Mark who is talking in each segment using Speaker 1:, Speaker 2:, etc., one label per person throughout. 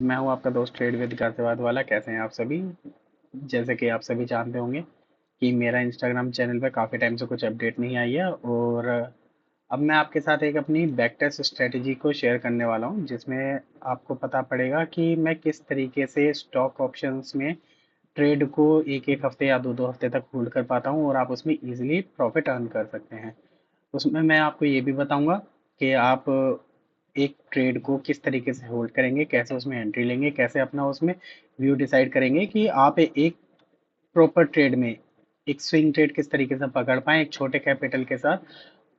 Speaker 1: मैं हूं आपका दोस्त ट्रेड विद गाजियाबाद वाला। कैसे हैं आप सभी? जैसे कि आप सभी जानते होंगे कि मेरा इंस्टाग्राम चैनल पे काफ़ी टाइम से कुछ अपडेट नहीं आई है, और अब मैं आपके साथ एक अपनी बैक टेस्ट स्ट्रेटजी को शेयर करने वाला हूं, जिसमें आपको पता पड़ेगा कि मैं किस तरीके से स्टॉक ऑप्शंस में ट्रेड को एक एक हफ्ते या दो दो हफ्ते तक होल्ड कर पाता हूं, और आप उसमें इजीली प्रॉफिट अर्न कर सकते हैं। उसमें मैं आपको ये भी बताऊंगा कि आप एक ट्रेड को किस तरीके से होल्ड करेंगे, कैसे उसमें एंट्री लेंगे, कैसे अपना उसमें व्यू डिसाइड करेंगे कि आप एक प्रॉपर ट्रेड में एक स्विंग ट्रेड किस तरीके से पकड़ पाएं एक छोटे कैपिटल के साथ,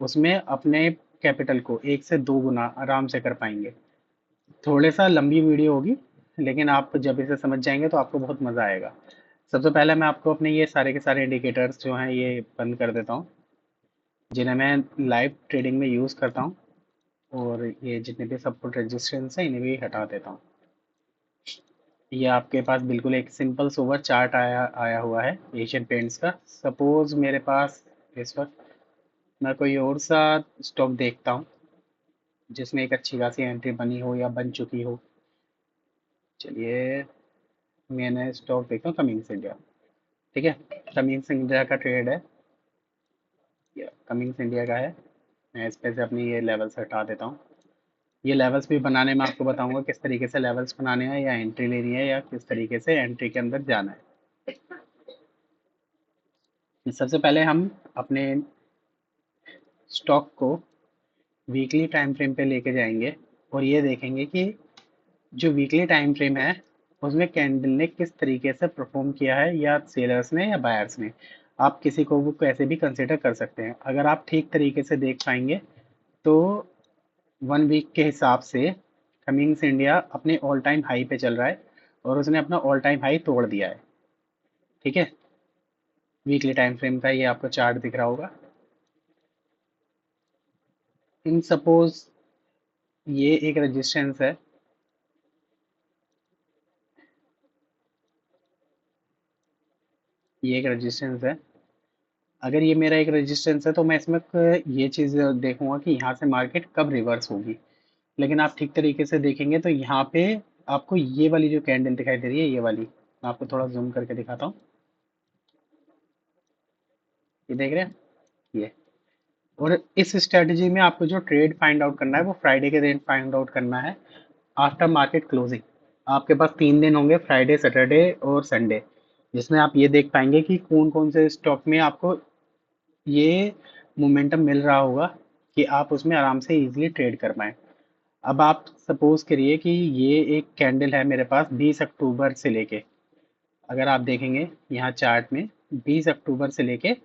Speaker 1: उसमें अपने कैपिटल को एक से दो गुना आराम से कर पाएंगे। थोड़े सा लंबी वीडियो होगी, लेकिन आप जब इसे समझ जाएंगे तो आपको बहुत मज़ा आएगा। सबसे पहले मैं आपको अपने ये सारे के सारे इंडिकेटर्स जो हैं ये बंद कर देता हूँ, जिन्हें मैं लाइव ट्रेडिंग में यूज़ करता हूँ, और ये जितने भी सपोर्ट रेजिस्टेंस है इन्हें भी हटा देता हूँ। ये आपके पास बिल्कुल एक सिंपल सोवर चार्ट आया आया हुआ है एशियन पेंट्स का। सपोज मेरे पास इस वक्त मैं कोई और सा स्टॉक देखता हूँ जिसमें एक अच्छी खासी एंट्री बनी हो या बन चुकी हो। चलिए, मैंने स्टॉक देखता हूँ कमिंग्स इंडिया। ठीक है, कमिंग्स इंडिया का ट्रेड है, ये कमिंग्स इंडिया का है। मैं इस पे से अपनी ये लेवल्स हटा देता हूँ। ये लेवल्स भी बनाने में आपको बताऊंगा किस तरीके से लेवल्स बनाने हैं, या एंट्री लेनी है, या किस तरीके से एंट्री के अंदर जाना है। सबसे पहले हम अपने स्टॉक को वीकली टाइम फ्रेम पे लेके जाएंगे, और ये देखेंगे कि जो वीकली टाइम फ्रेम है उसमें कैंडल ने किस तरीके से परफॉर्म किया है, या सेलर्स ने या बायर्स ने। आप किसी को वो कैसे भी कंसिडर कर सकते हैं। अगर आप ठीक तरीके से देख पाएंगे तो 1 वीक के हिसाब से कमिंग्स इंडिया अपने ऑल टाइम हाई पे चल रहा है, और उसने अपना ऑल टाइम हाई तोड़ दिया है। ठीक है, वीकली टाइम फ्रेम का ये आपको चार्ट दिख रहा होगा। इन सपोज ये एक रेजिस्टेंस है, ये एक रेजिस्टेंस है। अगर ये मेरा एक रेजिस्टेंस है तो मैं इसमें ये चीज़ देखूंगा कि यहाँ से मार्केट कब रिवर्स होगी। लेकिन आप ठीक तरीके से देखेंगे तो यहाँ पे आपको ये वाली जो कैंडल दिखाई दे रही है, ये वाली मैं आपको थोड़ा जूम करके दिखाता हूँ। ये देख रहे हैं, ये। और इस स्ट्रेटजी में आपको जो ट्रेड फाइंड आउट करना है वो फ्राइडे के दिन फाइंड आउट करना है, आफ्टर मार्केट क्लोजिंग। आपके पास 3 दिन होंगे, फ्राइडे सैटरडे और संडे, जिसमें आप ये देख पाएंगे कि कौन कौन से स्टॉक में आपको ये मोमेंटम मिल रहा होगा कि आप उसमें आराम से इजीली ट्रेड कर पाएँ। अब आप सपोज करिए कि ये एक कैंडल है मेरे पास 20 अक्टूबर से लेके, अगर आप देखेंगे यहाँ चार्ट में 20 अक्टूबर से लेके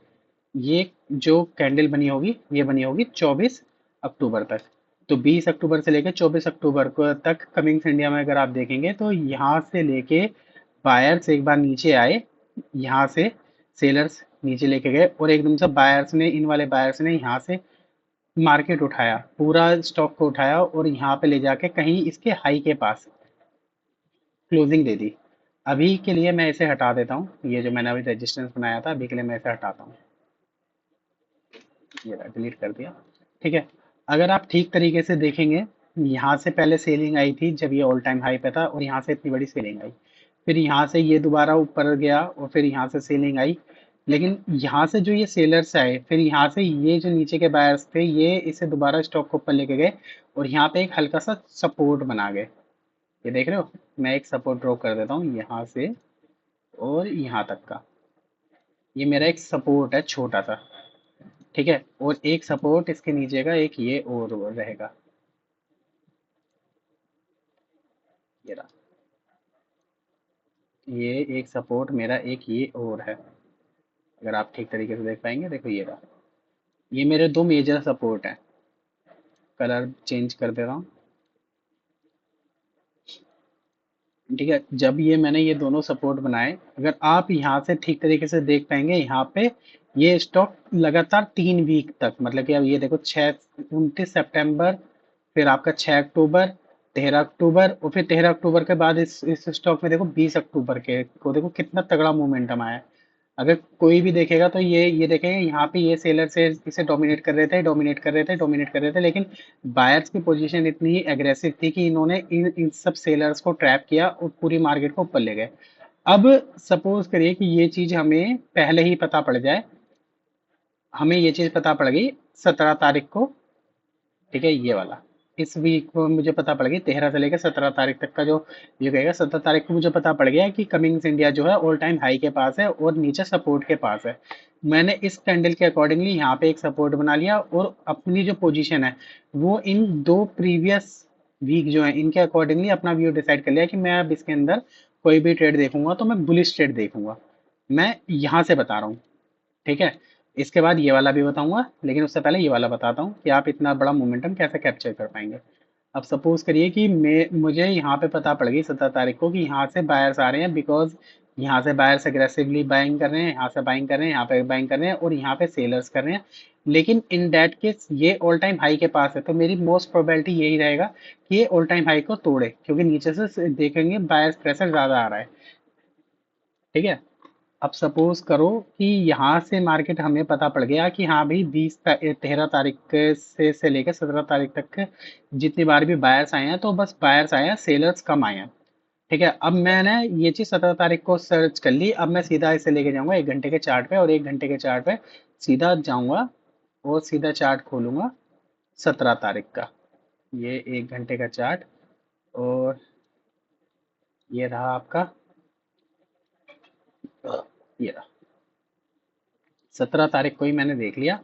Speaker 1: ये जो कैंडल बनी होगी ये बनी होगी 24 अक्टूबर तक। तो 20 अक्टूबर से लेके 24 अक्टूबर को तक कमिंग्स इंडिया में अगर आप देखेंगे तो यहाँ से लेके बायर्स एक बार नीचे आए, यहाँ से सेलर्स नीचे लेके गए, और एकदम से बायर्स ने इन वाले बायर्स ने यहाँ से मार्केट उठाया, पूरा स्टॉक को उठाया, और यहाँ पे ले जाके कहीं इसके हाई के पास क्लोजिंग दे दी। अभी के लिए मैं इसे हटा देता हूँ, ये जो मैंने अभी रेजिस्टेंस बनाया था अभी के लिए मैं इसे हटाता हूँ। ये डिलीट कर दिया। ठीक है, अगर आप ठीक तरीके से देखेंगे, यहाँ से पहले सेलिंग आई थी जब ये ऑल टाइम हाई पे था, और यहाँ से इतनी बड़ी सेलिंग आई। फिर यहाँ से ये दोबारा ऊपर गया, और फिर यहाँ से सेलिंग आई। लेकिन यहाँ से जो ये सेलर्स आए, फिर यहाँ से ये जो नीचे के बायर्स थे ये इसे दोबारा स्टॉक को ऊपर लेके गए, और यहाँ पे एक हल्का सा सपोर्ट बना गए। ये देख रहे हो, मैं एक सपोर्ट ड्रॉ कर देता हूँ यहाँ से और यहाँ तक का। ये मेरा एक सपोर्ट है छोटा सा। ठीक है, और एक सपोर्ट इसके नीचे का एक ये और रहेगा, ये रहा। ये एक सपोर्ट मेरा एक ये और है, अगर आप ठीक तरीके से देख पाएंगे, देखो ये रहा। ये मेरे दो मेजर सपोर्ट हैं। कलर चेंज कर दे रहा हूँ। ठीक है, जब ये मैंने ये दोनों सपोर्ट बनाए, अगर आप यहाँ से ठीक तरीके से देख पाएंगे, यहाँ पे ये स्टॉक लगातार 3 वीक तक, मतलब कि अब ये देखो 29 सितंबर, फिर आपका 6 अक्टूबर, 13 अक्टूबर, और फिर 13 अक्टूबर के बाद इस स्टॉक में देखो 20 अक्टूबर के को देखो कितना तगड़ा मोमेंटम आया है। अगर कोई भी देखेगा तो ये देखेगा यहाँ पे ये सेलर से इसे डोमिनेट कर रहे थे, डोमिनेट कर रहे थे, डोमिनेट कर रहे थे, लेकिन बायर्स की पोजीशन इतनी एग्रेसिव थी कि इन्होंने इन सब सेलर्स को ट्रैप किया और पूरी मार्केट को ऊपर ले गए। अब सपोज करिए कि ये चीज हमें पहले ही पता पड़ जाए, हमें ये चीज पता पड़ गई 17 तारीख को, ठीक है, ये वाला इस वीक को मुझे पता पड़ गई, 13 से लेकर 17 तारीख तक का जो ये कहेगा, 17 तारीख को मुझे पता पड़ गया कि कमिंग्स इंडिया जो है ऑल टाइम हाई के पास है और नीचे सपोर्ट के पास है। मैंने इस कैंडल के अकॉर्डिंगली यहाँ पे एक सपोर्ट बना लिया और अपनी जो पोजीशन है वो इन दो प्रीवियस वीक जो है इनके अकॉर्डिंगली अपना व्यू डिसाइड कर लिया कि मैं अब इसके अंदर कोई भी ट्रेड देखूंगा तो मैं बुलिश ट्रेड देखूंगा। मैं यहाँ से बता रहा हूँ, ठीक है। इसके बाद ये वाला भी बताऊंगा, लेकिन उससे पहले ये वाला बताता हूँ कि आप इतना बड़ा मोमेंटम कैसे कैप्चर कर पाएंगे। अब सपोज करिए कि मुझे यहाँ पे पता पड़ गई 17 तारीख को कि यहाँ से बायर्स आ रहे हैं, बिकॉज यहाँ से बायर्स एग्रेसिवली बाइंग कर रहे हैं, यहाँ से बाइंग कर रहे हैं, यहाँ पे बाइंग कर रहे हैं और यहाँ पे सेलर्स कर रहे हैं। लेकिन इन डेट केस ये ऑल टाइम हाई के पास है, तो मेरी मोस्ट प्रोबेबिलिटी यही रहेगा कि ये ऑल टाइम हाई को तोड़े, क्योंकि नीचे से देखेंगे बायर्स प्रेशर ज्यादा आ रहा है, ठीक है। अब सपोज करो कि यहाँ से मार्केट हमें पता पड़ गया कि हाँ भाई 13 तारीख से लेकर 17 तारीख तक जितनी बार भी बायर्स आए हैं तो बस बायर्स आए हैं, सेलर्स कम आए हैं, ठीक है। अब मैंने ये चीज 17 तारीख को सर्च कर ली, अब मैं सीधा इसे लेके जाऊंगा 1 घंटे के चार्ट पे और 1 घंटे के चार्ट पे सीधा जाऊंगा और सीधा चार्ट खोलूंगा 17 तारीख का। ये 1 घंटे का चार्ट और ये रहा आपका, ये रहा 17 तारीख को ही मैंने देख लिया।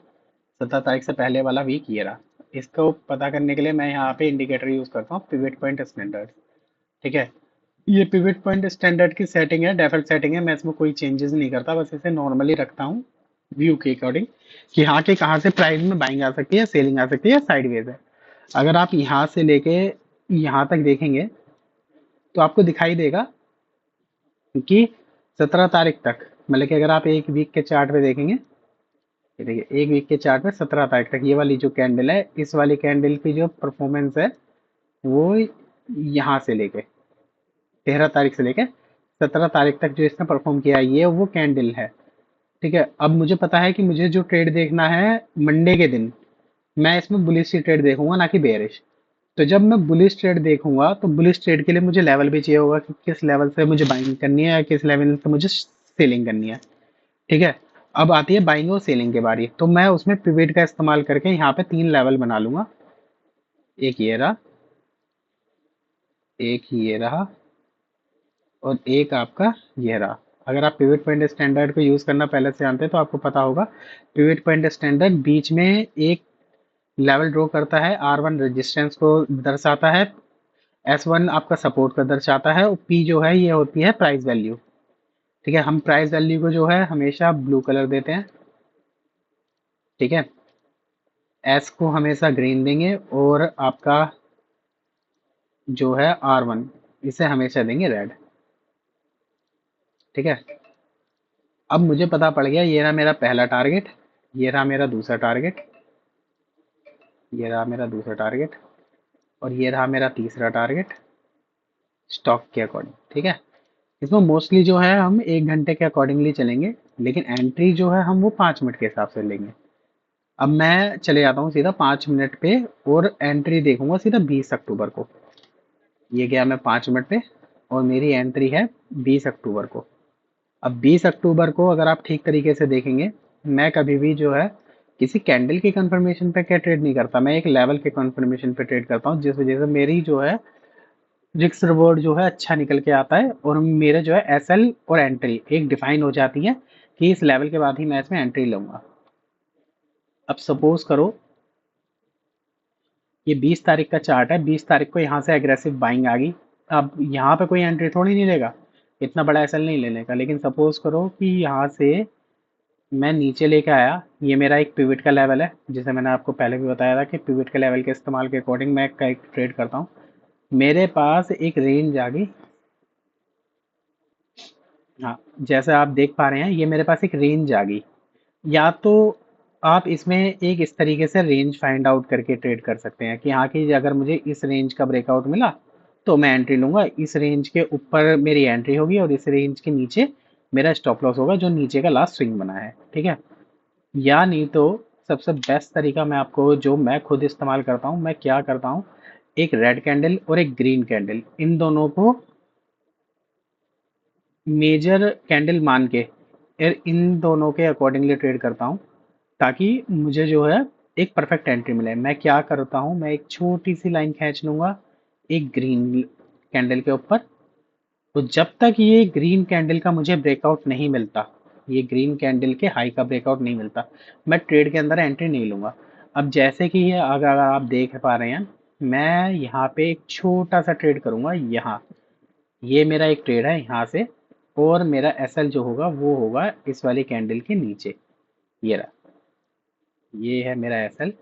Speaker 1: 17 तारीख से पहले वाला वीक ये रहा। इसको पता करने के लिए मैं यहाँ पे इंडिकेटर यूज करता हूँ, पिवट पॉइंट स्टैंडर्ड, ठीक है। ये पिवट पॉइंट स्टैंडर्ड की सेटिंग है, डिफॉल्ट सेटिंग है, मैं इसमें कोई चेंजेस नहीं करता, बस इसे नॉर्मली रखता हूँ व्यू के अकॉर्डिंग कि यहाँ के कहाँ से प्राइस में बाइंग आ सकती है, सेलिंग आ सकती है, साइडवेज है। अगर आप यहाँ से लेके यहाँ तक देखेंगे तो आपको दिखाई देगा कि 17 तारीख तक, मतलब कि अगर आप एक वीक के चार्ट पे देखेंगे, ये देखिए एक वीक के चार्ट पे 17 तारीख तक ये वाली जो कैंडल है, इस वाली कैंडल की जो परफॉर्मेंस है वो यहाँ से लेके 13 तारीख से लेके 17 तारीख तक जो इसने परफॉर्म किया है ये वो कैंडल है, ठीक है। अब मुझे पता है कि मुझे जो ट्रेड देखना है मंडे के दिन, मैं इसमें बुलिश ट्रेड देखूंगा ना कि बेरिश। तो जब मैं बुलिश ट्रेड देखूंगा तो बुलिश ट्रेड के लिए मुझे लेवल भी चाहिए होगा कि किस लेवल से मुझे बाइंग करनी है या किस लेवल से मुझे सेलिंग करनी है, ठीक है। अब आती है बाइंग और सेलिंग के बारी, तो मैं उसमें पिवट का इस्तेमाल करके यहाँ पे 3 लेवल बना लूंगा। एक ये रहा, एक ये रहा और एक आपका ये रहा। अगर आप पिवट पॉइंट स्टैंडर्ड को यूज करना पहले से जानते हैं तो आपको पता होगा, पिवट पॉइंट स्टैंडर्ड बीच में एक लेवल ड्रॉ करता है, R1 रेजिस्टेंस को दर्शाता है, S1 आपका सपोर्ट का दर्शाता है और P जो है ये होती है प्राइस वैल्यू, ठीक है। हम प्राइस वैल्यू को जो है हमेशा ब्लू कलर देते हैं, ठीक है। S को हमेशा ग्रीन देंगे और आपका जो है R1 इसे हमेशा देंगे रेड, ठीक है। अब मुझे पता पड़ गया, ये रहा मेरा पहला टारगेट, ये रहा मेरा दूसरा टारगेट, ये रहा मेरा दूसरा टारगेट और ये रहा मेरा तीसरा टारगेट स्टॉक के अकॉर्डिंग, ठीक है। इसमें मोस्टली जो है हम 1 घंटे के अकॉर्डिंगली चलेंगे, लेकिन एंट्री जो है हम वो 5 मिनट के हिसाब से लेंगे। अब मैं चले जाता हूँ सीधा 5 मिनट पे और एंट्री देखूंगा सीधा 20 अक्टूबर को। ये गया मैं 5 मिनट पे और मेरी एंट्री है 20 अक्टूबर को। अब 20 अक्टूबर को अगर आप ठीक तरीके से देखेंगे, मैं कभी भी जो है किसी कैंडल की कंफर्मेशन पे क्या ट्रेड नहीं करता, मैं एक लेवल के कंफर्मेशन पे ट्रेड करता हूँ, जिस वजह से मेरी जो है रिस्क रिवॉर्ड जो है अच्छा निकल के आता है और मेरे जो है एसएल और एंट्री एक डिफाइन हो जाती है कि इस लेवल के बाद ही मैं इसमें एंट्री लूंगा। अब सपोज करो ये 20 तारीख का चार्ट है, 20 तारीख को यहाँ से एग्रेसिव बाइंग आ गई, अब यहाँ पे कोई एंट्री थोड़ी नहीं लेगा, इतना बड़ा एसएल नहीं लेने का। लेकिन सपोज करो कि यहाँ से मैं नीचे लेके आया, ये मेरा एक पिवट का लेवल है, जिसे मैंने आपको पहले भी बताया था कि पिवट के लेवल के इस्तेमाल के अकॉर्डिंग मैं एक ट्रेड करता हूँ। मेरे पास एक रेंज आ गई, हाँ जैसे आप देख पा रहे हैं ये मेरे पास एक रेंज आ गई। या तो आप इसमें एक इस तरीके से रेंज फाइंड आउट करके ट्रेड कर सकते हैं कि हाँ कि अगर मुझे इस रेंज का ब्रेकआउट मिला तो मैं एंट्री लूंगा, इस रेंज के ऊपर मेरी एंट्री होगी और इस रेंज के नीचे मेरा स्टॉप लॉस होगा जो नीचे का लास्ट स्विंग बना है, ठीक है। या नहीं तो सबसे बेस्ट तरीका मैं आपको, जो मैं खुद इस्तेमाल करता हूँ, मैं क्या करता हूँ, एक रेड कैंडल और एक ग्रीन कैंडल, इन दोनों को मेजर कैंडल मान के और इन दोनों के अकॉर्डिंगली ट्रेड करता हूँ, ताकि मुझे जो है एक परफेक्ट एंट्री मिले। मैं क्या करता हूँ, मैं एक छोटी सी लाइन खींच लूंगा एक ग्रीन कैंडल के ऊपर, तो जब तक ये ग्रीन कैंडल का मुझे ब्रेकआउट नहीं मिलता, ये ग्रीन कैंडल के हाई का ब्रेकआउट नहीं मिलता, मैं ट्रेड के अंदर एंट्री नहीं लूंगा। अब जैसे कि ये अगर आप देख पा रहे हैं, मैं यहाँ पे एक छोटा सा ट्रेड करूंगा यहाँ, ये मेरा एक ट्रेड है यहाँ से, और मेरा एसएल जो होगा वो होगा इस वाली कैंडल के नीचे, ये रहा, ये है मेरा एसएल।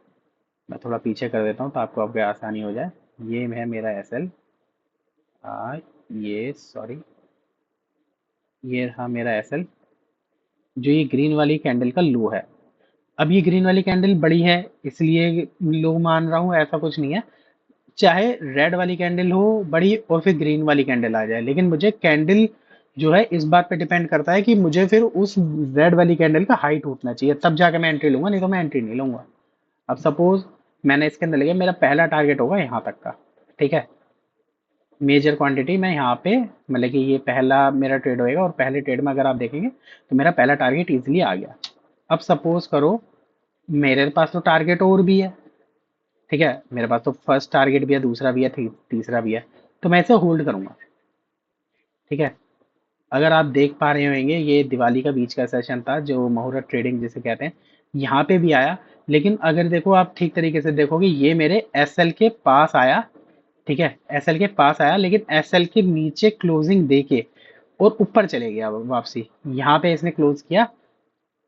Speaker 1: मैं थोड़ा पीछे कर देता हूँ तो आपको अब आसानी हो जाए। ये है मेरा एसएल, ये सॉरी, ये रहा मेरा एसएल, जो ये ग्रीन वाली कैंडल का लो है। अब ये ग्रीन वाली कैंडल बड़ी है इसलिए लो मान रहा हूँ, ऐसा कुछ नहीं है। चाहे रेड वाली कैंडल हो बड़ी और फिर ग्रीन वाली कैंडल आ जाए, लेकिन मुझे कैंडल जो है इस बात पे डिपेंड करता है कि मुझे फिर उस रेड वाली कैंडल का हाई टूटना चाहिए, तब जाके मैं एंट्री लूंगा, नहीं तो मैं एंट्री नहीं लूंगा। अब सपोज मैंने इसके अंदर लिया, मेरा पहला टारगेट होगा यहाँ तक का, ठीक है। मेजर क्वांटिटी मैं यहाँ पे, मतलब कि ये पहला मेरा ट्रेड होएगा, और पहले ट्रेड में अगर आप देखेंगे तो मेरा पहला टारगेट इजीली आ गया। अब सपोज करो मेरे पास तो टारगेट और भी है, ठीक है, मेरे पास तो फर्स्ट टारगेट भी है, दूसरा भी है, तीसरा भी है, तो मैं इसे होल्ड करूंगा, ठीक है। अगर आप देख पा रहे होंगे ये दिवाली का बीच का सेशन था जो मुहूर्त ट्रेडिंग जिसे कहते हैं, यहाँ पे भी आया। लेकिन अगर देखो आप ठीक तरीके से देखोगे, ये मेरे एसएल के पास आया, ठीक है, एसएल के पास आया, लेकिन एसएल के नीचे क्लोजिंग देके और ऊपर चले गया वापसी, यहाँ पे इसने क्लोज किया,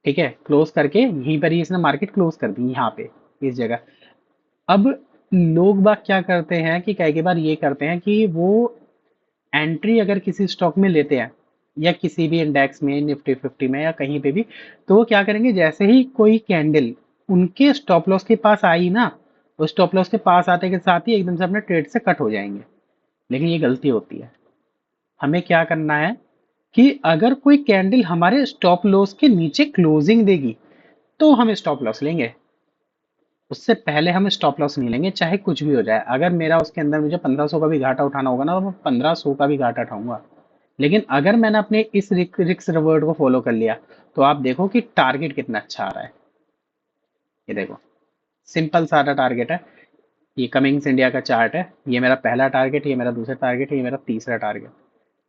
Speaker 1: ठीक है, क्लोज करके यहीं पर ही इसने मार्केट क्लोज कर दी यहाँ पे, इस जगह। अब लोग बाग क्या करते हैं कि कई बार ये करते हैं कि वो एंट्री अगर किसी स्टॉक में लेते हैं या किसी भी इंडेक्स में, निफ्टी फिफ्टी में या कहीं पे भी, तो वो क्या करेंगे, जैसे ही कोई कैंडल उनके स्टॉप लॉस के पास आई ना, वो स्टॉप लॉस के पास आते के साथ ही एकदम से अपने ट्रेड से कट हो जाएंगे। लेकिन ये गलती होती है। हमें क्या करना है कि अगर कोई कैंडल हमारे स्टॉप लॉस के नीचे क्लोजिंग देगी तो हम स्टॉप लॉस लेंगे, उससे पहले हम स्टॉप लॉस नहीं लेंगे, चाहे कुछ भी हो जाए। अगर मेरा उसके अंदर मुझे 1500 का भी घाटा उठाना होगा ना, तो मैं 1500 का भी घाटा उठाऊंगा। लेकिन अगर मैंने अपने इस रिक्स रिवर्ड को फॉलो कर लिया, तो आप देखो कि टारगेट कितना अच्छा आ रहा है। ये देखो, सिंपल सारा टारगेट है। ये कमिंग्स इंडिया का चार्ट है, ये मेरा पहला टारगेट, ये मेरा दूसरा टारगेट है, ये मेरा तीसरा टारगेट,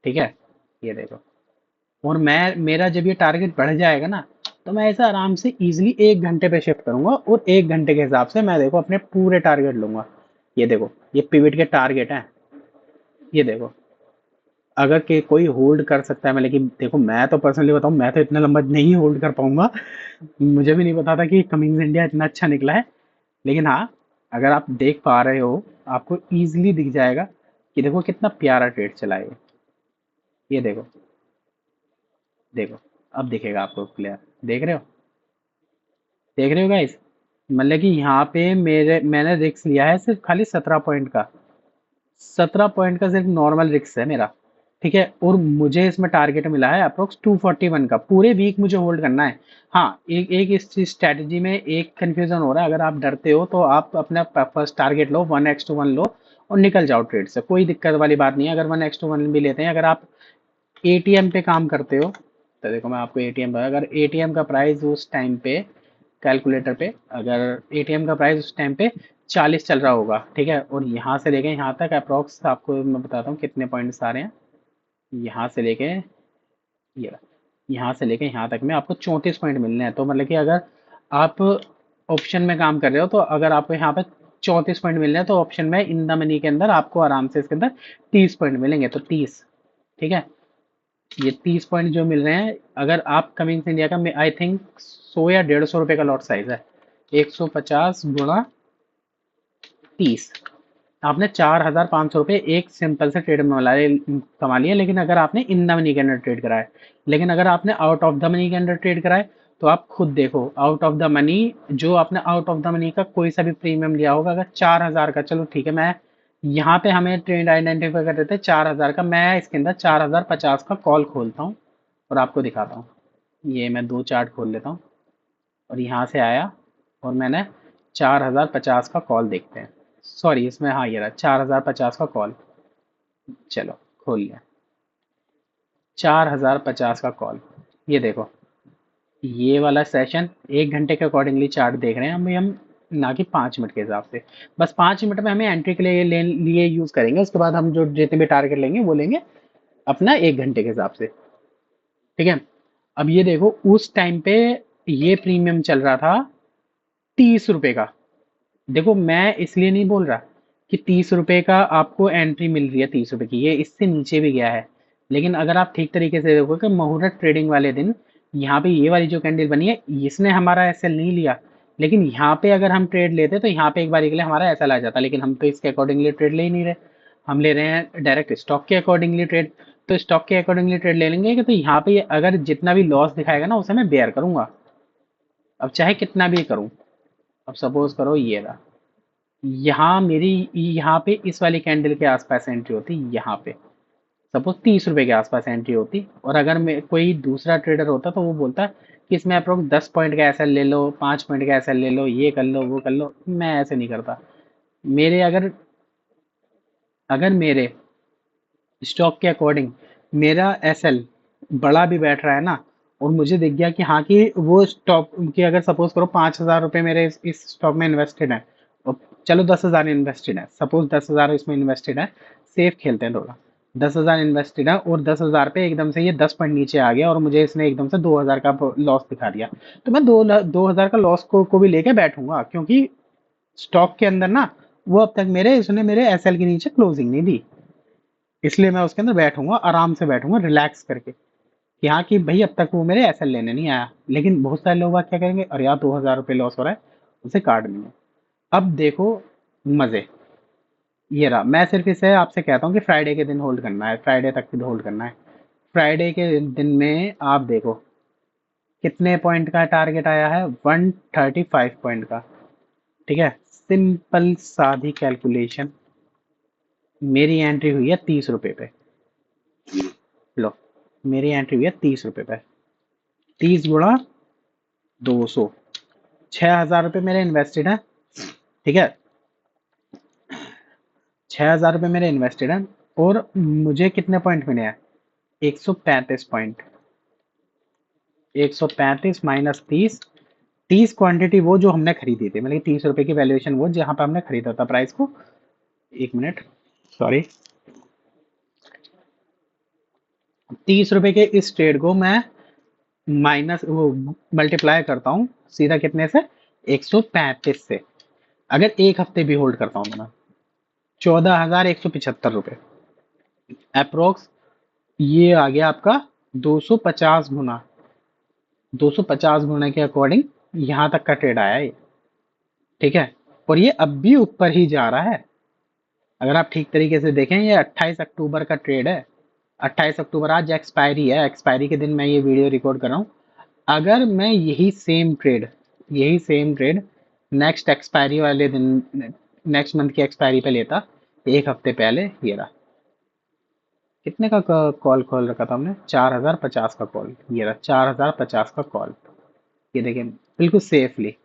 Speaker 1: ठीक है। ये देखो, और मैं, मेरा जब ये टारगेट बढ़ जाएगा ना, तो मैं ऐसा आराम से इजीली 1 घंटे पे शिफ्ट करूंगा, और 1 घंटे के हिसाब से मैं देखो अपने पूरे टारगेट लूंगा। ये देखो, ये पिवट के टारगेट हैं, ये देखो। अगर के कोई होल्ड कर सकता है, मैं, लेकिन देखो मैं तो पर्सनली बताऊं, मैं तो इतना लंबा नहीं होल्ड कर पाऊंगा। मुझे भी नहीं पता था कि कमिंग्स इंडिया इतना अच्छा निकला है। लेकिन हाँ, अगर आप देख पा रहे हो, आपको इजीली दिख जाएगा कि देखो कितना प्यारा ट्रेड चला है ये देखो, देखो, अब दिखेगा आपको क्लियर, देख रहे हो, देख रहे हो गाइस। मतलब कि यहाँ पे मैंने रिस्क लिया है सिर्फ खाली 17 पॉइंट का, 17 पॉइंट का सिर्फ नॉर्मल रिस्क है मेरा, ठीक है। और मुझे इसमें टारगेट मिला है अप्रोक्स 241 का, पूरे वीक मुझे होल्ड करना है। हाँ, एक एक इस स्ट्रैटेजी में एक कंफ्यूजन हो रहा है, अगर आप डरते हो तो आप अपना first target low, 1x to 1 लो और निकल जाओ ट्रेड से, कोई दिक्कत वाली बात नहीं है। अगर 1x to 1 भी लेते हैं, अगर आप एटीएम पे काम करते हो, तो देखो मैं आपको एटीएम, अगर एटीएम का प्राइस उस टाइम पे कैलकुलेटर पे, अगर एटीएम का प्राइस उस टाइम पे 40 चल रहा होगा, ठीक है, और यहाँ से लेके यहाँ तक अप्रोक्स आपको मैं बताता हूँ कितने पॉइंट्स आ रहे हैं। यहाँ से लेके ये रहा, यहाँ से लेके यहाँ तक में आपको 34 पॉइंट मिलने हैं। तो मतलब कि अगर आप ऑप्शन में काम कर रहे हो, तो अगर आपको यहाँ पे 34 पॉइंट मिल रहे हैं, तो ऑप्शन में इन द मनी के अंदर आपको आराम से इसके अंदर 30 पॉइंट मिलेंगे, तो 30, ठीक है। ये 30 पॉइंट जो मिल रहे हैं, अगर आप कमिंग्स इंडिया का, आई थिंक 100 या 150 रुपए का लॉट साइज है, 150 × 30, आपने 4,500 रुपये एक सिंपल से ट्रेड में कमा लिए। लेकिन अगर आपने इन द मनी के अंदर ट्रेड करा है, लेकिन अगर आपने आउट ऑफ द मनी के अंदर ट्रेड करा है, तो आप खुद देखो, आउट ऑफ द मनी, जो आपने आउट ऑफ द मनी का कोई सा भी प्रीमियम लिया होगा, अगर 4,000 का, चलो ठीक है, मैं यहाँ पे हमें ट्रेड आइडेंटिफाई कर देते हैं 4,000 का, मैं इसके अंदर 4,050 का कॉल खोलता हूँ, और आपको दिखाता हूँ। ये मैं 2 चार्ट खोल लेता हूँ और यहाँ से आया और मैंने 4050 का कॉल देखते हैं। सॉरी, इसमें हाँ ये रहा 4050 का कॉल। चलो खोल लिया। 4050 का कॉल। ये देखो, ये वाला सेशन 1 घंटे के अकॉर्डिंगली चार्ट देख रहे हैं हम ना कि 5 मिनट के हिसाब से। बस 5 मिनट में हमें एंट्री के लिए यूज करेंगे, उसके बाद हम जो जितने भी टारगेट लेंगे वो लेंगे अपना 1 घंटे के हिसाब से। ठीक है। अब ये देखो, उस टाइम पे ये प्रीमियम चल रहा था 30 रुपए का। देखो मैं इसलिए नहीं बोल रहा कि 30 रुपए का आपको एंट्री मिल रही है 30 रुपए की, ये इससे नीचे भी गया है। लेकिन अगर आप ठीक तरीके से देखो कि मुहूर्त ट्रेडिंग वाले दिन यहाँ पे ये वाली जो कैंडल बनी है, इसने हमारा एसएल नहीं लिया। लेकिन यहाँ पे अगर हम ट्रेड लेते तो यहाँ पे एक बार के लिए हमारा एसएल आ जाता, लेकिन हम तो इसके अकॉर्डिंगली ट्रेड ले ही नहीं रहे। हम ले रहे हैं डायरेक्ट स्टॉक के अकॉर्डिंगली ट्रेड। तो स्टॉक के अकॉर्डिंगली ट्रेड ले लेंगे कि तो यहाँ पे अगर जितना भी लॉस दिखाएगा ना उसे मैं बेयर करूंगा, अब चाहे कितना भी करूं। अब सपोज करो ये रहा, यहाँ मेरी यहाँ पे इस वाली कैंडल के आसपास एंट्री होती, यहाँ पे सपोज 30 रुपए के आसपास एंट्री होती, और अगर मैं कोई दूसरा ट्रेडर होता तो वो बोलता कि इसमें अप्रोक्स 10 पॉइंट का एसएल ले लो, 5 पॉइंट का एसएल ले लो, ये कर लो वो कर लो। मैं ऐसे नहीं करता। मेरे अगर अगर मेरे स्टॉक के अकॉर्डिंग मेरा एसएल बड़ा भी बैठ रहा है ना, और मुझे दिख गया कि हाँ कि वो स्टॉक की, अगर सपोज करो 5,000 रुपये मेरे इस स्टॉक में इन्वेस्टेड है, और चलो 10,000 इन्वेस्टेड है, सपोज 10,000 इसमें इन्वेस्टेड है, सेफ खेलते हैं थोड़ा। 10,000 इन्वेस्टेड है और 10,000 पे एकदम से ये 10 पॉइंट नीचे आ गया और मुझे इसने एकदम से 2,000 का लॉस दिखा दिया, तो मैं 2,000 का लॉस को भी लेके बैठूंगा, क्योंकि स्टॉक के अंदर ना वो अब तक इसने मेरे एसएल के नीचे क्लोजिंग नहीं दी। इसलिए मैं उसके अंदर बैठूंगा, आराम से बैठूंगा रिलैक्स करके कि हाँ कि भाई अब तक वो मेरे एसएल लेने नहीं आया। लेकिन बहुत सारे लोग बात क्या करेंगे, अरे यार 2,000 रुपये लॉस हो रहा है, उसे काट देंगे। अब देखो मजे, ये रहा। मैं सिर्फ इसे आपसे कहता हूँ कि फ्राइडे के दिन होल्ड करना है, फ्राइडे तक के होल्ड करना है। फ्राइडे के दिन में आप देखो कितने पॉइंट का टारगेट आया है, 135 पॉइंट का। ठीक है, सिंपल सादी कैलकुलेशन। मेरी एंट्री हुई है 30 रुपए पे। लो, मेरी एंट्री हुई है 30 रुपए पे। 30 गुणा 200, 6,000 रुपये मेरे इन्वेस्टेड है। ठीक है, 6,000 रुपये मेरे इन्वेस्टेड है और मुझे कितने पॉइंट मिले हैं, 135 पॉइंट। 135 माइनस 30, 30 क्वांटिटी वो जो हमने खरीदी थी, मतलब 30 रुपए की वैल्यूएशन वो जहां पे हमने खरीदा था प्राइस को। 1 मिनट, सॉरी। 30 रुपए के इस ट्रेड को मैं माइनस वो मल्टीप्लाई करता हूँ सीधा कितने से, 135 से। अगर एक हफ्ते भी होल्ड करता हूँ तो मैं 14,175 रुपये अप्रोक्स, ये आ गया आपका 250 गुना। 250 गुना के अकॉर्डिंग यहाँ तक का ट्रेड आया ये। ठीक है, और ये अब भी ऊपर ही जा रहा है। अगर आप ठीक तरीके से देखें, ये 28 अक्टूबर का ट्रेड है। 28 अक्टूबर आज एक्सपायरी है, एक्सपायरी के दिन मैं ये वीडियो रिकॉर्ड कर रहा हूँ। अगर मैं यही सेम ट्रेड नेक्स्ट एक्सपायरी वाले दिन, नेक्स्ट मंथ की एक्सपायरी पे लेता, एक हफ्ते पहले, ये रहा कितने का कॉल खोल रखा था हमने, 4,050 का कॉल। ये रहा 4,050 का कॉल। ये देखें बिल्कुल सेफली।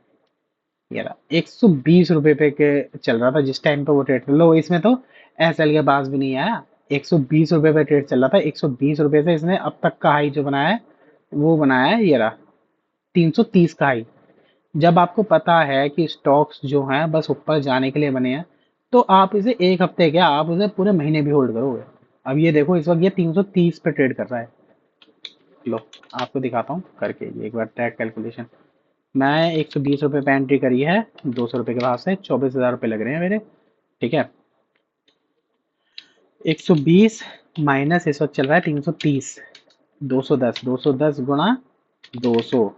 Speaker 1: ये रहा 120 रुपए पे के चल रहा था जिस टाइम पे वो ट्रेड लो, इसमें तो एसएल के पास भी नहीं आया। 120 रुपए पे ट्रेड चल रहा था, 120 रुपए से इसने अब तक का हाई जो बनाया है वो बनाया है, ये रहा 330 का हाई। जब आपको पता है कि स्टॉक्स जो हैं बस ऊपर जाने के लिए बने हैं, तो आप इसे एक हफ्ते क्या, आप उसे पूरे महीने भी होल्ड करोगे। अब ये देखो इस वक्त ये 330 पे ट्रेड कर रहा है। लो, आपको दिखाता हूँ करके ये एक बार ट्रैक कैलकुलेशन। मैं 120 रुपये पे एंट्री करी है, 200 रुपये के भाव से 24,000 रुपये लग रहे हैं मेरे। ठीक है, 120 माइनस इस वक्त चल रहा है 330, 210, 210 गुणा 200।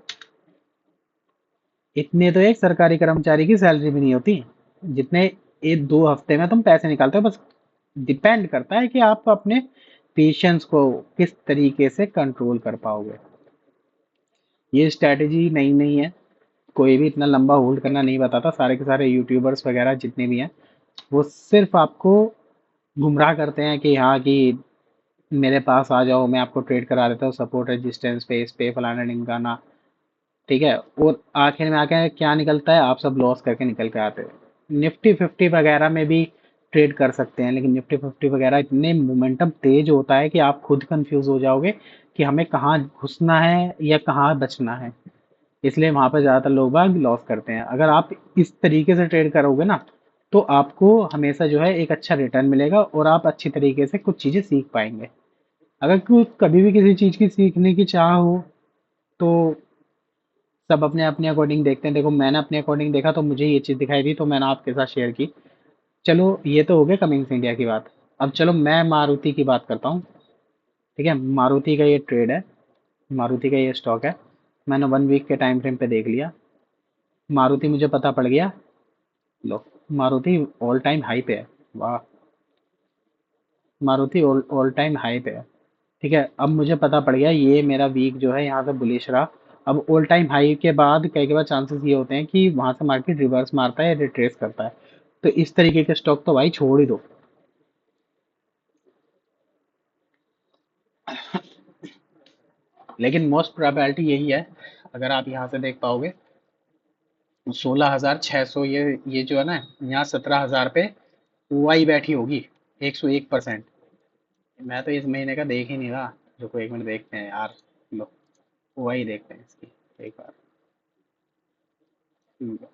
Speaker 1: इतने तो एक सरकारी कर्मचारी की सैलरी भी नहीं होती जितने एक 2 हफ्ते में तुम पैसे निकालते हो। बस डिपेंड करता है कि आप अपने पेशेंस को किस तरीके से कंट्रोल कर पाओगे। ये स्ट्रैटेजी नई नहीं है, कोई भी इतना लंबा होल्ड करना नहीं बताता। सारे के सारे यूट्यूबर्स वगैरह जितने भी हैं वो सिर्फ आपको गुमराह करते हैं कि हाँ कि मेरे पास आ जाओ, मैं आपको ट्रेड करा देता हूँ सपोर्ट रेजिस्टेंस पे, इस पे फलाना ढिमकाना। ठीक है, और आखिर में आके क्या निकलता है, आप सब लॉस करके निकल के आते हो। निफ्टी फिफ्टी वगैरह में भी ट्रेड कर सकते हैं, लेकिन निफ्टी फिफ्टी वगैरह इतने मोमेंटम तेज होता है कि आप खुद कंफ्यूज हो जाओगे कि हमें कहाँ घुसना है या कहाँ बचना है। इसलिए वहां पर ज्यादातर लोग बाग लॉस करते हैं। अगर आप इस तरीके से ट्रेड करोगे ना, तो आपको हमेशा जो है एक अच्छा रिटर्न मिलेगा और आप अच्छी तरीके से कुछ चीजें सीख पाएंगे। अगर कभी भी किसी चीज की सीखने की चाह हो, तो सब अपने अपने अकॉर्डिंग देखते हैं। देखो, मैंने अपने अकॉर्डिंग देखा तो मुझे ये चीज़ दिखाई दी, तो मैंने आपके साथ शेयर की। चलो, ये तो हो गया कमिंग्स इंडिया की बात। अब चलो मैं मारुति की बात करता हूँ। ठीक है, मारुति का ये ट्रेड है, मारुति का ये स्टॉक है। मैंने 1 वीक के टाइम फ्रेम पे देख लिया। मारुति मुझे पता पड़ गया। लो, मारुति ऑल टाइम हाई पे है। वाह, Maruti all all time high पे है। ठीक है, अब मुझे पता पड़ गया ये मेरा वीक जो है यहाँ से बुलिश रहा। अब ऑल टाइम हाई के बाद कई बार चांसेस ये होते हैं कि वहां से मार्केट रिवर्स मारता है या रिट्रेस करता है। तो इस तरीके के स्टॉक तो भाई छोड़ ही दो। लेकिन मोस्ट प्रोबेबिलिटी यही है, अगर आप यहाँ से देख पाओगे, 16,600, ये जो है ना, यहाँ 17,000 पे ओआई बैठी होगी, 101%। मैं तो इस महीने का देख ही नहीं रहा। रुको, 1 मिनट देखते हैं यार। लो, ओआई देखते हैं इसकी एक बार। लो,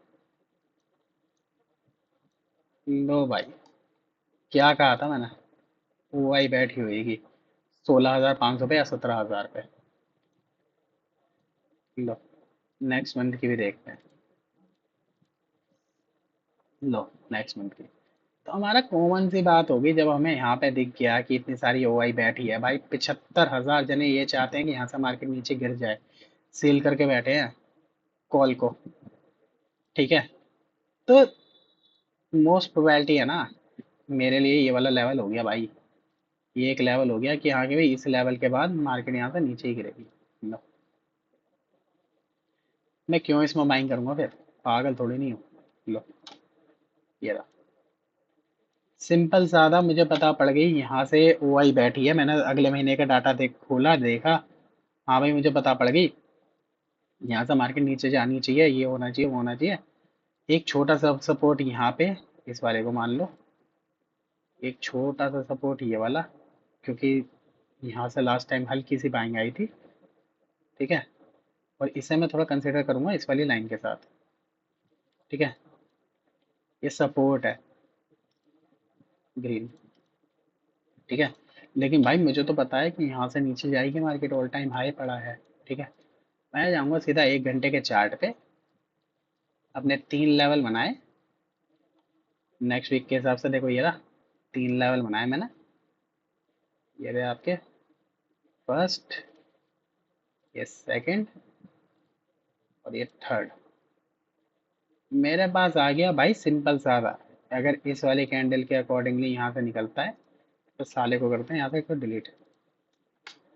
Speaker 1: लो भाई, क्या कहा था मैंने, ओआई बैठी होगी 16,500 पे या 17,000 पे। लो, नेक्स्ट मंथ की भी देखते हैं। लो, नेक्स्ट मंथ की। तो हमारा कॉमन सी बात होगी, जब हमें यहाँ पे दिख गया कि इतनी सारी ओआई बैठी है, भाई 75,000 जने ये चाहते हैं कि यहाँ से मार्केट नीचे गिर जाए, सेल करके बैठे हैं कॉल को। ठीक है, तो मोस्ट प्रोबेबिलिटी है ना, मेरे लिए ये वाला लेवल हो गया भाई। ये एक लेवल हो गया कि हाँ कि भाई इस लेवल के बाद मार्केट यहाँ से नीचे ही गिरेगी। लो, मैं क्यों इसमें बाइंग करूंगा फिर, पागल थोड़ी नहीं हूँ। लो, ये रहा, सिंपल सादा, मुझे पता पड़ गई यहाँ से ओआई बैठी है। मैंने अगले महीने का डाटा खोला, देखा। हाँ भाई, मुझे पता पड़ गई यहाँ से मार्केट नीचे जानी चाहिए, ये होना चाहिए, वो होना चाहिए। एक छोटा सा सपोर्ट यहाँ पे, इस वाले को मान लो, एक छोटा सा सपोर्ट ये वाला, क्योंकि यहाँ से लास्ट टाइम हल्की सी बाइंग आई थी। ठीक है, और इसे मैं थोड़ा कंसिडर करूंगा इस वाली लाइन के साथ। ठीक है, ये सपोर्ट है, ग्रीन। ठीक है, लेकिन भाई मुझे तो पता है कि यहाँ से नीचे जाएगी मार्केट, ऑल टाइम हाई पड़ा है। ठीक है, मैं जाऊंगा सीधा 1 घंटे के चार्ट पे, अपने 3 लेवल बनाए नेक्स्ट वीक के हिसाब से। देखो ये रहा, 3 लेवल बनाए मैंने। ये रहे आपके फर्स्ट, ये सेकंड, और ये थर्ड। मेरे पास आ गया भाई सिंपल सा था। अगर इस वाले कैंडल के अकॉर्डिंगली यहाँ से निकलता है, तो साले को करते हैं यहाँ से इसको डिलीट।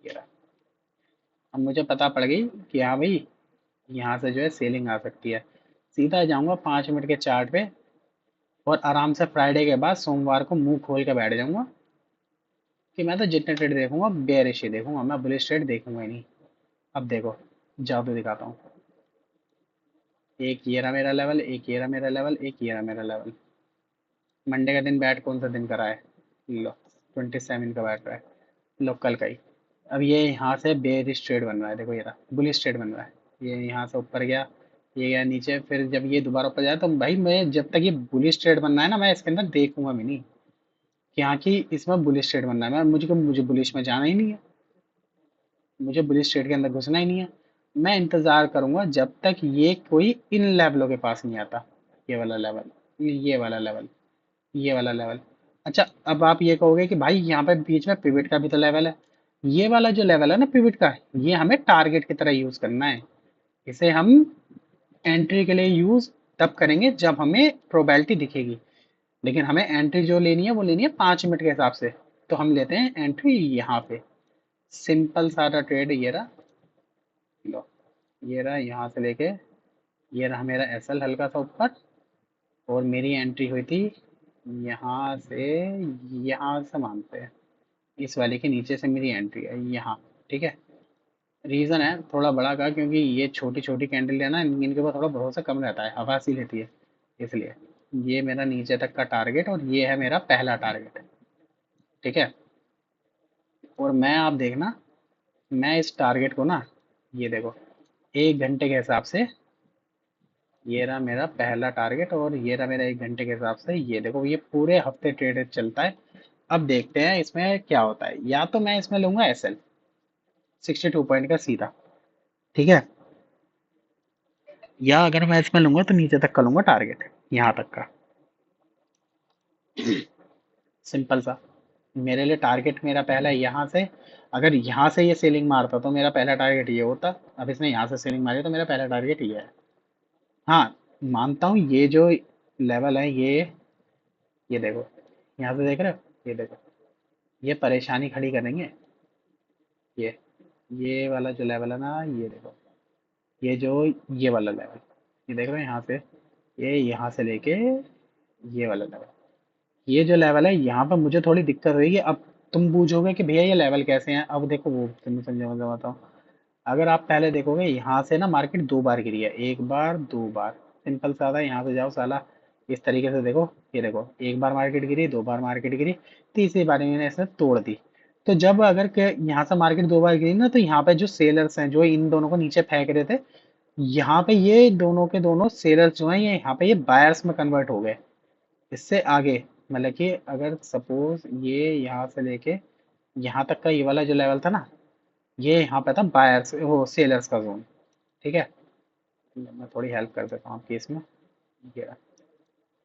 Speaker 1: ये रहा, अब मुझे पता पड़ गई कि हाँ भाई यहाँ से जो है सेलिंग आ सकती है। सीधा जाऊंगा 5 मिनट के चार्ट पे, और आराम से फ्राइडे के बाद सोमवार को मुंह खोल के बैठ जाऊंगा कि मैं तो जितने ट्रेड देखूंगा बेरिश ही देखूंगा, मैं बुलिश ट्रेड देखूंगा ही नहीं। अब देखो, जादू दिखाता हूँ। एक ये रहा मेरा लेवल, एक ये रहा मेरा लेवल, एक ये रहा मेरा लेवल। मंडे का दिन बैठ कौन सा दिन करा है, लो, 27 का बैठ रहा है। लो, कल का ही। अब ये यहाँ से बेरिश ट्रेड बन रहा है, देखो ये रहा बुलिश ट्रेड बन रहा है। ये यहाँ से ऊपर गया, ये गया नीचे, फिर जब ये दोबारा ऊपर जाए, तो भाई मैं जब तक ये बुलिश ट्रेड बनना है ना, मैं इसके अंदर देखूंगा भी नहीं कि हाँ कि इसमें बुलिश ट्रेड बनना है। मैं मुझे बुलिश में जाना ही नहीं है, मुझे बुलिश ट्रेड के अंदर घुसना ही नहीं है। मैं इंतजार करूंगा जब तक ये कोई इन लेवलों के पास नहीं आता। ये वाला लेवल, ये वाला लेवल, ये वाला लेवल। अच्छा, अब आप ये कहोगे कि भाई यहाँ पे बीच में पिवट का भी तो लेवल है। ये वाला जो लेवल है ना पिवट का, ये हमें टारगेट की तरह यूज करना है। इसे हम एंट्री के लिए यूज तब करेंगे जब हमें प्रोबेबिलिटी दिखेगी। लेकिन हमें एंट्री जो लेनी है वो लेनी है 5 मिनट के हिसाब से। तो हम लेते हैं एंट्री यहाँ पे। सिंपल सारा ट्रेड ये रहा। लो, ये रहा यहाँ से लेके, ये रहा मेरा एसएल हल्का सा ऊपर, और मेरी एंट्री हुई थी यहाँ से, यहाँ से मानते हैं इस वाले के नीचे से मेरी एंट्री है यहाँ। ठीक है, रीज़न है थोड़ा बड़ा का, क्योंकि ये छोटी छोटी कैंडल है ना, इनके ऊपर थोड़ा भरोसा कम रहता है, हवा सी लेती है, इसलिए। ये मेरा नीचे तक का टारगेट और ये है मेरा पहला टारगेट। ठीक है, और मैं, आप देखना, मैं इस टारगेट को ना, ये देखो, 1 घंटे के हिसाब से, ये रहा मेरा पहला टारगेट और ये रहा मेरा 1 घंटे के हिसाब से, ये देखो ये पूरे हफ्ते ट्रेड चलता है। अब देखते हैं इसमें क्या होता है। या तो मैं इसमें लूंगा SL 62 पॉइंट का सीधा। ठीक है, या अगर मैं इसमें लूंगा तो नीचे तक का लूंगा टारगेट, यहाँ तक का। सिंपल सा, मेरे लिए टारगेट मेरा पहला यहाँ से, अगर यहाँ से ये सेलिंग मारता तो मेरा पहला टारगेट ये होता। अब इसने यहाँ से सेलिंग मारी तो मेरा पहला टारगेट ये है। हाँ, मानता हूँ ये जो लेवल है, ये देखो, यहाँ से देख रहे हो, ये देखो, ये परेशानी खड़ी करेंगे। ये ये वाला जो लेवल है ना, ये देखो, ये जो, ये वाला लेवल, ये देख रहे हो यहाँ से, ये यहाँ से लेके ये वाला लेवल, ये जो लेवल है यहाँ पर मुझे थोड़ी दिक्कत होगी। अब तुम पूछोगे कि भैया ये लेवल कैसे हैं, अब देखो वो तुम्हें समझाता हूँ। अगर आप पहले देखोगे यहाँ से ना मार्केट 2 बार गिरी है, 1 बार 2 बार, सिंपल सा था। यहाँ से जाओ साला, इस तरीके से देखो, ये देखो, 1 बार मार्केट गिरी, 2 बार मार्केट गिरी, तीसरी बार मैंने इसने तोड़ दी। तो जब अगर यहाँ से मार्केट 2 बार गिरी ना, तो यहाँ पे जो सेलर्स हैं जो इन दोनों को नीचे फेंक रहे थे, यहाँ पे ये दोनों के दोनों सेलर्स जो हैं ये यहाँ पे ये बायर्स में कन्वर्ट हो गए। इससे आगे, मतलब कि अगर सपोज ये यहाँ से लेके यहाँ तक का ये वाला जो लेवल था ना, ये यहाँ पे था बायर्स, वो सेलर्स का जोन। ठीक है, मैं थोड़ी हेल्प कर देता हूँ आपकी इसमें। ये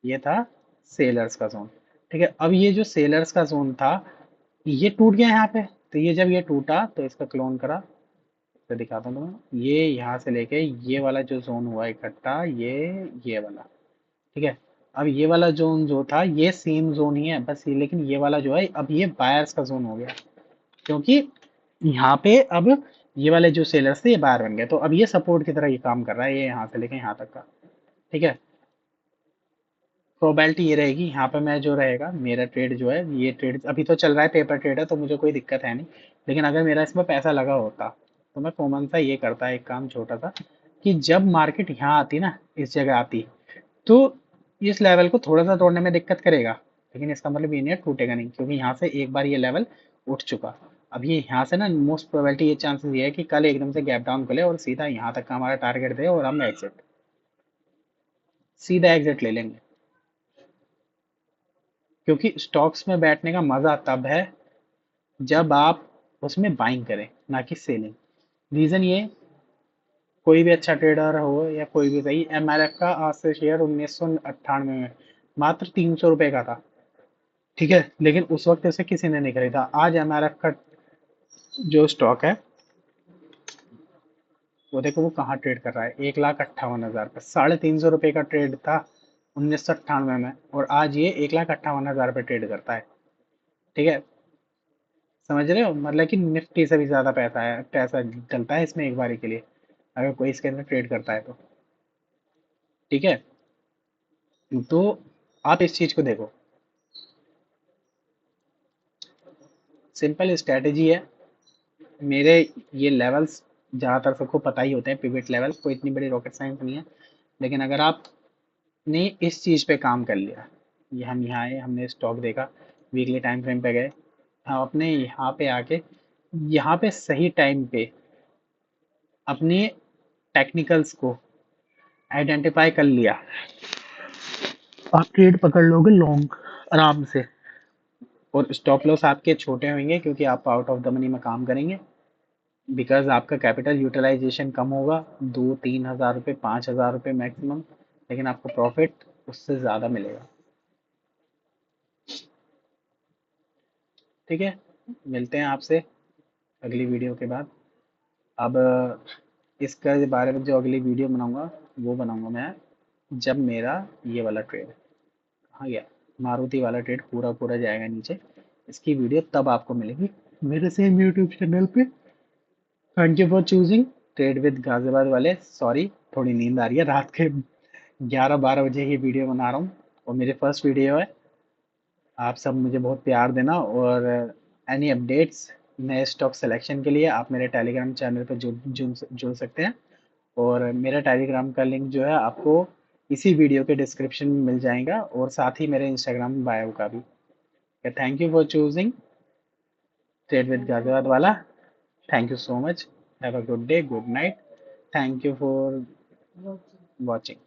Speaker 1: ये था सेलर्स का जोन। ठीक है, अब ये जो सेलर्स का जोन था, ये टूट गया यहाँ पे। तो ये जब ये टूटा तो इसका क्लोन करा, तो दिखाता हूँ तुम्हें, ये यहाँ से लेके ये वाला जो जोन हुआ इकट्ठा, ये वाला। ठीक है, अब ये वाला जोन जो था ये सेम जोन ही है बस ये, लेकिन ये वाला जो है अब ये बायर्स का जोन हो गया, क्योंकि यहाँ पे अब ये वाले जो सेलर्स थे ये बायर बन गए। तो अब ये सपोर्ट की तरह ये काम कर रहा है, ये यहाँ से लेके यहाँ तक का। ठीक है, प्रोबेबिलिटी ये रहेगी यहाँ पे, मैं जो रहेगा मेरा ट्रेड जो है, ये ट्रेड अभी तो चल रहा है, पेपर ट्रेड है तो मुझे कोई दिक्कत है नहीं। लेकिन अगर मेरा इसमें पैसा लगा होता तो मैं कॉमन सा ये करता, एक काम छोटा सा, कि जब मार्केट यहाँ आती ना, इस जगह आती, तो इस लेवल को थोड़ा सा तोड़ने में दिक्कत करेगा, लेकिन इसका मतलब ये नहीं है टूटेगा नहीं, क्योंकि यहाँ से एक बार ये लेवल उठ चुका। अब ये यहाँ से ना मोस्ट प्रोबेबिलिटी ये चांसेस ये है कि कल एकदम से गैप डाउन खुले और सीधा यहाँ तक का हमारा टारगेट दे और हम एग्जिट, सीधा एग्जिट ले लेंगे। क्योंकि स्टॉक्स में बैठने का मजा तब है जब आप उसमें बाइंग करें, ना कि सेलिंग। रीजन ये, कोई भी अच्छा ट्रेडर हो या कोई भी सही, MLF का आज से शेयर 1998 में मात्र 300 रुपए का था। ठीक है, लेकिन उस वक्त इसे किसी ने नहीं खरीदा। आज MLF का जो स्टॉक है, वो देखो वो कहाँ ट्रेड कर रहा है, 1,58,000 पे, 350 रुपए का ट्रेड था 1998 में, और आज ये 1,58,000 पे ट्रेड करता है। ठीक है, समझ रहे हो, मतलब कि निफ्टी से भी ज्यादा पैसा है, पैसा डलता है इसमें एक बारी के लिए, अगर कोई इसके अंदर ट्रेड करता है तो। ठीक है, तो आप इस चीज को देखो, सिंपल स्ट्रेटेजी है। मेरे ये लेवल्स ज़्यादातर सबको पता ही होते हैं, पिवट लेवल, कोई इतनी बड़ी रॉकेट साइंस नहीं है। लेकिन अगर आपने इस चीज़ पे काम कर लिया, ये हम यहाँ आए, हमने स्टॉक देखा, वीकली टाइम फ्रेम पे गए, हम अपने यहाँ पे आके, यहाँ पे सही टाइम पे अपने टेक्निकल्स को आइडेंटिफाई कर लिया, आप ट्रेड पकड़ लोगे लॉन्ग आराम से। और स्टॉप लॉस आपके छोटे होंगे क्योंकि आप आउट ऑफ द मनी में काम करेंगे, बिकॉज आपका कैपिटल यूटिलाइजेशन कम होगा, 2-3 हज़ार रुपये, 5 हज़ार रुपये मैक्सिमम, लेकिन आपको प्रॉफिट उससे ज़्यादा मिलेगा। ठीक है, मिलते हैं आपसे अगली वीडियो के बाद। अब इसका बारे में जो अगली वीडियो बनाऊंगा, वो बनाऊंगा मैं जब मेरा ये वाला ट्रेड कहाँ गया, मारुति वाला ट्रेड पूरा पूरा जाएगा नीचे, इसकी वीडियो तब आपको मिलेगी मेरे सेम यूट्यूब चैनल पे। Thank you for choosing trade with Ghaziabad वाले। सॉरी, थोड़ी नींद आ रही है, रात के 11-12 बजे ये वीडियो बना रहा हूँ और मेरी फर्स्ट वीडियो है। आप सब मुझे बहुत प्यार देना, और एनी अपडेट्स नए स्टॉक सिलेक्शन के लिए आप मेरे टेलीग्राम चैनल पर जुड़ सकते हैं। और मेरा टेलीग्राम का लिंक जो है आपको इसी वीडियो के डिस्क्रिप्शन में मिल जाएगा, और साथ ही मेरे इंस्टाग्राम बायो का भी। Thank you for choosing trade with Ghaziabad वाला। Thank you so much. Have a good day, good night. Thank you for watching.